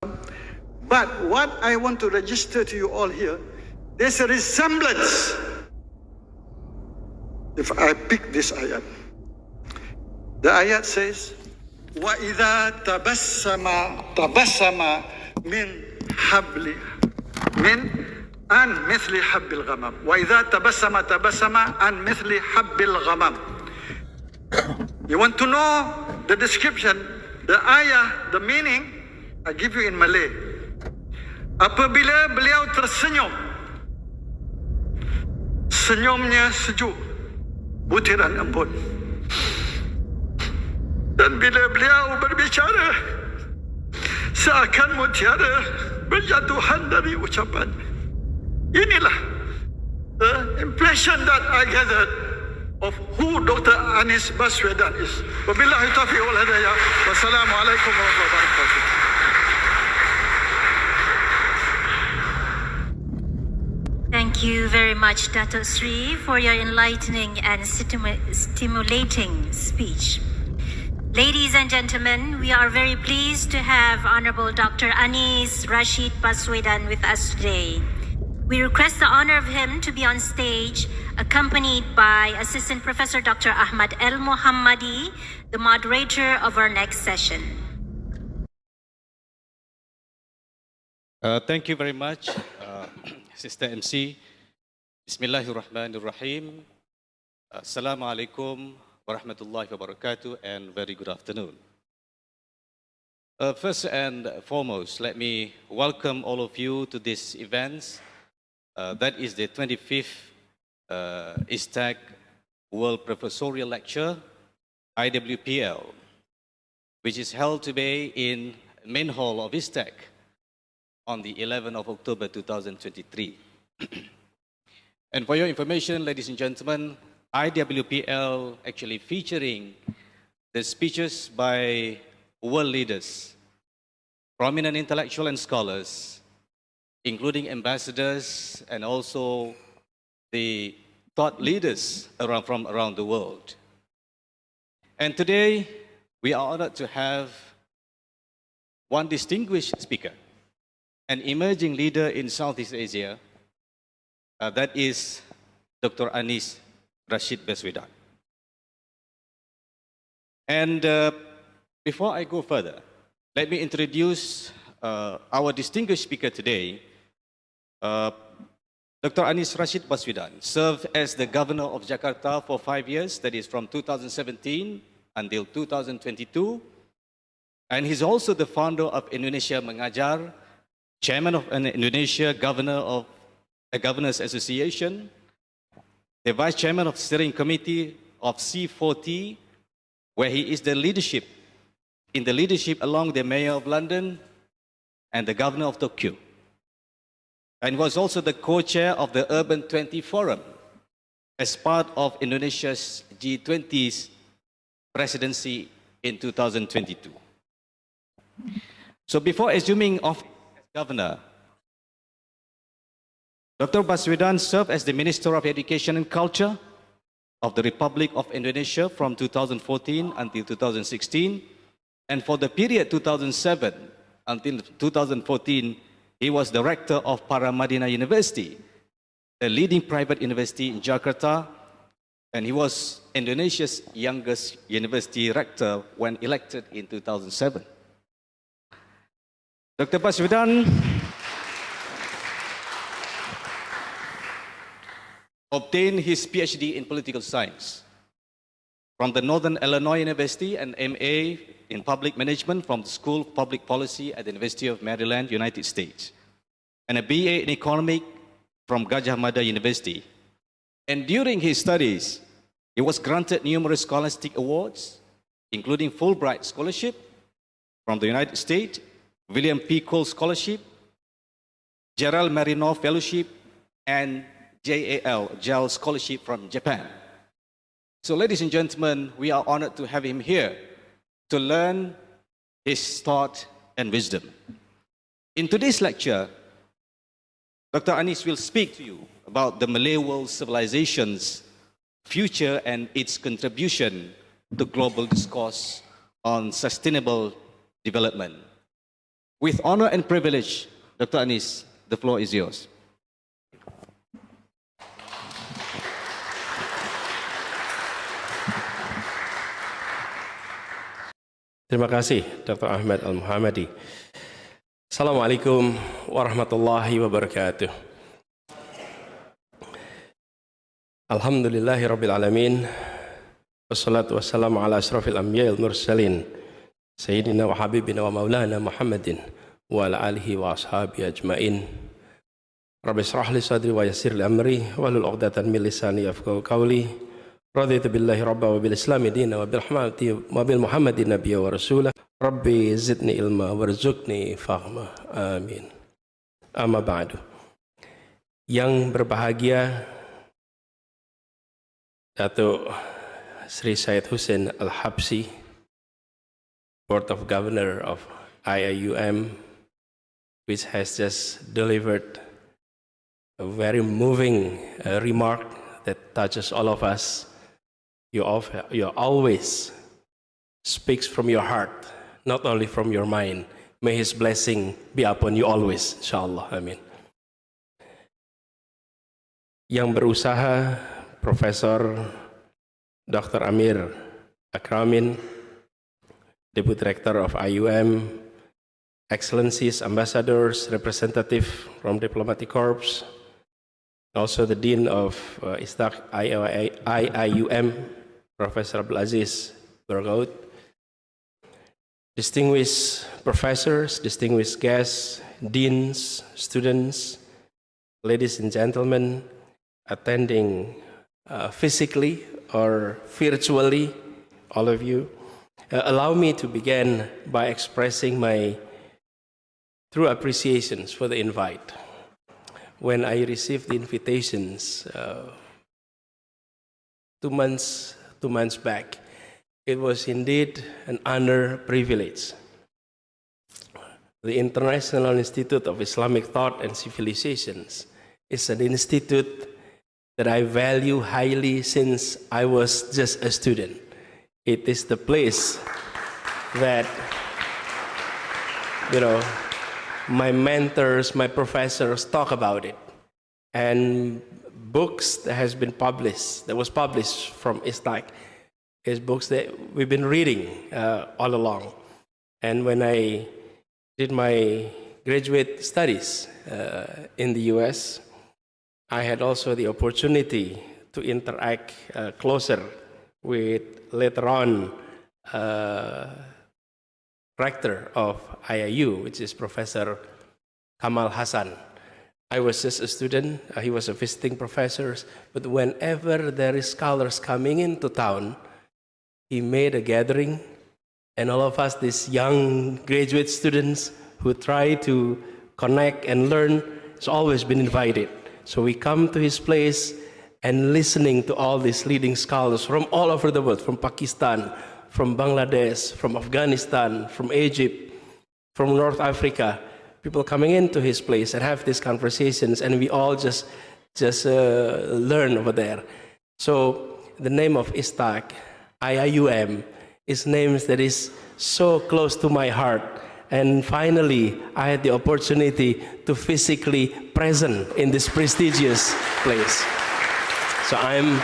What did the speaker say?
But what I want to register to you all here, there's a resemblance. If I pick this ayat, the ayat says, وَإِذَا تَبَسَّمَ مِنْ حَبْلِ مِنْ عن مثل حب الغمام وإذا تبسم عن مثل حب الغمام. You want to know the description, the ayah, the meaning? I give you in Malay. Apabila beliau tersenyum, senyumnya sejuk, butiran embun. Dan bila beliau berbicara, seakan mutiara berjatuhan dari ucapan. Inilah the impression that I gathered of who Dr. Anis Baswedan is. Wabillahi taufiq wal hidayah. Wassalamualaikum warahmatullahi wabarakatuh. Thank you very much, Dato' Sri, for your enlightening and stimulating speech. Ladies and gentlemen, we are very pleased to have Honorable Dr. Anis Rashid Baswedan with us today. We request the honor of him to be on stage, accompanied by Assistant Professor Dr. Ahmad El Mohammadi, the moderator of our next session. Thank you very much, Sister MC. Bismillahirrahmanirrahim. Assalamu alaikum warahmatullahi wabarakatuh, and very good afternoon. First and foremost, let me welcome all of you to this event. That is the 25th ISTAC World Professorial Lecture, IWPL, which is held today in main hall of ISTAC on the 11th of October 2023. And for your information, ladies and gentlemen, IWPL actually featuring the speeches by world leaders, prominent intellectuals and scholars, including ambassadors and also the thought leaders from around the world. And today, we are honored to have one distinguished speaker, an emerging leader in Southeast Asia, that is Dr. Anis Rashid Baswedan. And before I go further, let me introduce our distinguished speaker today. Dr. Anis Rashid Baswedan served as the governor of Jakarta for 5 years, that is from 2017 until 2022. And he's also the founder of Indonesia Mengajar, chairman of an Indonesia governor of a Governors Association, the vice chairman of steering committee of C40, where he is the leadership along the mayor of London and the governor of Tokyo. And was also the co-chair of the Urban 20 Forum as part of Indonesia's G20's presidency in 2022. So before assuming office as governor, Dr. Baswedan served as the Minister of Education and Culture of the Republic of Indonesia from 2014 until 2016. And for the period 2007 until 2014, he was director of Paramadina University, a leading private university in Jakarta, and he was Indonesia's youngest university rector when elected in 2007. Dr. Baswedan obtained his PhD in political science from the Northern Illinois University and MA in public management from the School of Public Policy at the University of Maryland, United States, and a BA in economics from Gajah Mada University. And during his studies, he was granted numerous scholastic awards, including Fulbright Scholarship from the United States, William P. Cole Scholarship, Gerald Marino Fellowship, and JAL Scholarship from Japan. So ladies and gentlemen, we are honored to have him here to learn his thought and wisdom. In today's lecture, Dr. Anis will speak to you about the Malay world civilization's future and its contribution to global discourse on sustainable development. With honor and privilege, Dr. Anis, the floor is yours. Terima kasih, Dr. Ahmad Al-Muhammadi. Assalamualaikum warahmatullahi wabarakatuh. Alhamdulillahi rabbil alamin. Wassalatu wassalamu ala asrafil anbiya wal mursalin. Sayyidina wa habibina wa maulana Muhammadin wa ala alihi wa ashabihi ajmain. Rabbi israh li sadri wa yassir li amri wahlul 'uqdatan min lisani yafqahu qawli. Raditu billahi rabba wa bil islami dina wa bil muhammadin nabiyya wa rasulah. Rabbi zidni ilma warzuqni fahma. Amin. Amma ba'du. Yang berbahagia Datuk Sri Syed Hussein Al-Habsi, Board of Governor of IIUM, which has just delivered a very moving remark that touches all of us. You always speaks from your heart, not only from your mind. May His blessing be upon you always, insyaAllah. Amin. Yang berusaha, Profesor Dr. Amir Akramin, Deputy Rector of IUM, Excellencies, Ambassadors, Representative from Diplomatic Corps, also the Dean of IIUM, Professor Abdulaziz Bergaut, distinguished professors, distinguished guests, deans, students, ladies and gentlemen attending physically or virtually, all of you. Allow me to begin by expressing my true appreciations for the invite. When I received the invitations 2 months back, it was indeed an honor, privilege. The International Institute of Islamic Thought and Civilizations is an institute that I value highly since I was just a student. It is the place that, my mentors, my professors talk about it. And books that was published from ISTAC is books that we've been reading all along. And when I did my graduate studies in the US, I had also the opportunity to interact closer with, later on, rector of IIU, which is Professor Kamal Hassan. I was just a student, he was a visiting professor, but whenever there is scholars coming into town, he made a gathering, and all of us, these young graduate students who try to connect and learn, has always been invited. So we come to his place and listening to all these leading scholars from all over the world, from Pakistan, from Bangladesh, from Afghanistan, from Egypt, from North Africa, people coming into his place and have these conversations, and we all just learn over there. So the name of ISTAC, IIUM, is names that is so close to my heart. And finally, I had the opportunity to physically present in this prestigious place. So I'm